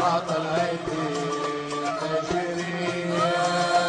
ما طلعت تجري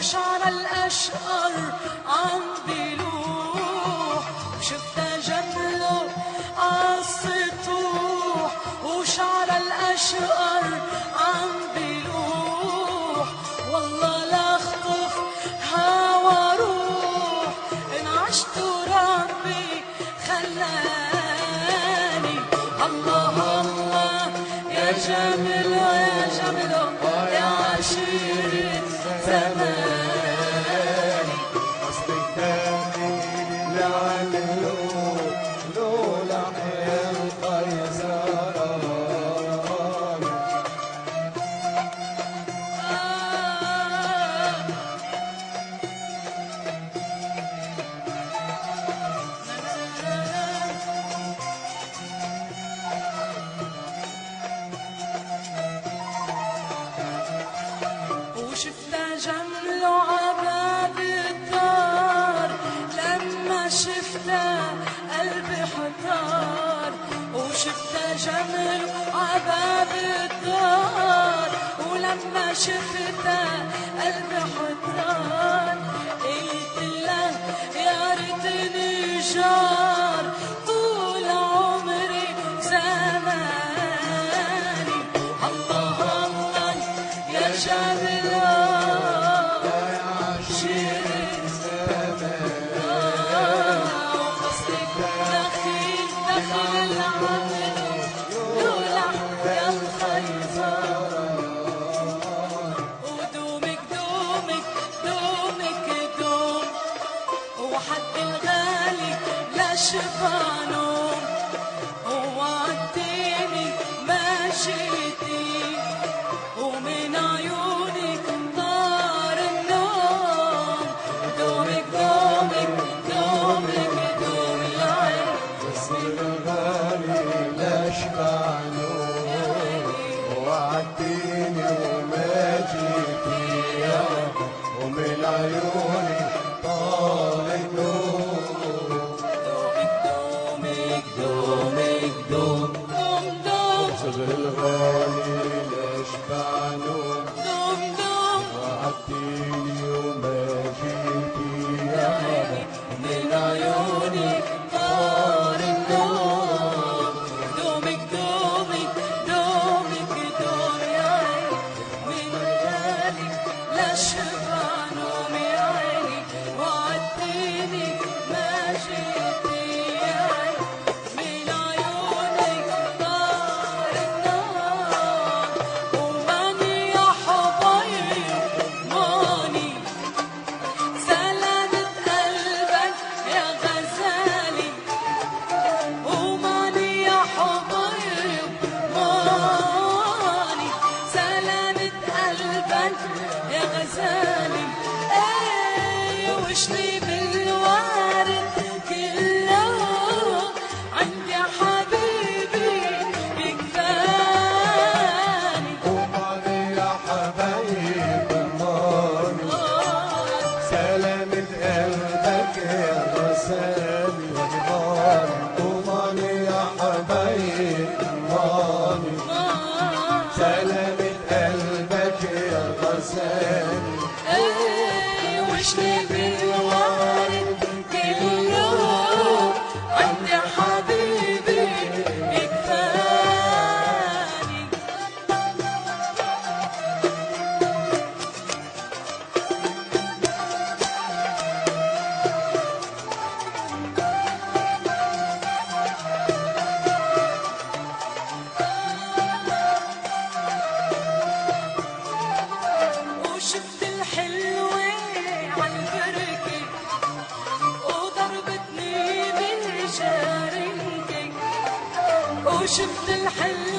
وشعر الأشقر عم بيلوح، وشفت جمله عالسطوح، وشعر الأشقر عم بيلوح، والله لا اخطف هوا روح، انعشت وربي خلاني. الله الله يا جمله يا جمله يا عشيرة زماني. قصدك تاني لعله لولا القيصراني. وشفت جمله عباب الدار، لما شفته قلبي حطار. وشفت جمله عباب الدار، ولما شفته قلبي حطار. قلت له يا ريتني جار طول عمري زماني. الله الله يا جمله يا عشيرة زماني. وقصدك دخيل دخيل العمل لولا يا الخيزران. ودومك دومك دومك دوم، وحد الغالي لا شفى نوم، ووعدتني ما جيتي، ومن عيونك طار النوم. دومك دومك دومك دوم يا عين، تصير غالي لا شبع نور، وعدتيني وما جيتي يا رب، ومن عيوني طال النور. دومك دومك دومك دوم دوم دوم صغر الغالي لا شبع نور، دوم دوم وعدتيني وما جيتي يا رب، من عيونك طار النور. دومك دومك دومك دوم يا عيني، من غالك لا شفع نوم يا عيني. وعدتني ما جيتي يا عيني، من عيونك طار النور. وماني يا حبايب ماني، سلامة قلبك يا غزالي. وماني يا حبايب ماني، سلامة قلبك يا غزالي. ايه وشني بالوارد كله عندي يا حبيبي بكفاني. وماني يا حبايب ماني، سلامة قلبك يا غسالي ماني. وماني يا حبايب ماني، سلامة قلبك يا غسالي. ايه وشني بالوارد كله عندي يا حبيبي بكفاني. وشفت الحلوة عالبركة، وضربتني بالجارنكة. وشفت الحلوة